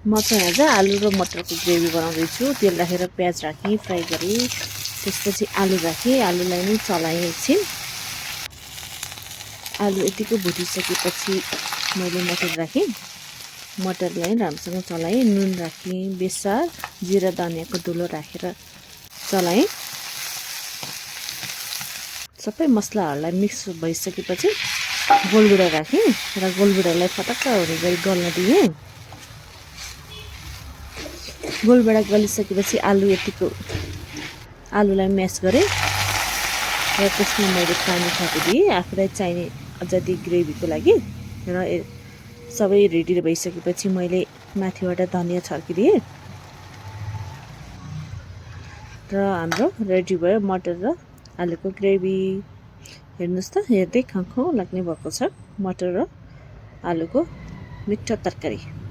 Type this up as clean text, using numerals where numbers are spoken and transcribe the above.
म चाहिँ आज आलु र मटरको ग्रेभी बनाउँदैछु। तेल राखेर प्याज राखेँ, फ्राई गरेँ। त्यसपछि आलु राखेँ, आलुलाई नै चलाएँ एकछिन। आलु यतिको भुटिसकेपछि मैले मटर राखेँ। मटरलाई राम्रोसँग चलाएँ, नुन राखेँ, बेसार, जिरा धनियाँको धुलो राखेर चलाएँ। सबै मसलाहरूलाई मिक्स भइसकेपछि गोलभेडा राखेँ र गोलभेडालाई फटक्क हुने गरी गल्न दिएँ। गोलभेडा गलिसकेपछि आलुलाई म्यास गरेँ र त्यसमा मैले पानी थपिदिएँ आफूलाई चाहिने जति ग्रेभीको लागि। र सबै रेडी भइसकेपछि मैले माथिबाट धनियाँ छर्किदिएँ र हाम्रो रेडी भयो मटर र आलुको ग्रेभी। हेर्नुहोस् त, हेर्दै खाउँ लाग्ने भएको छ मटर र आलुको मिठो तरकारी।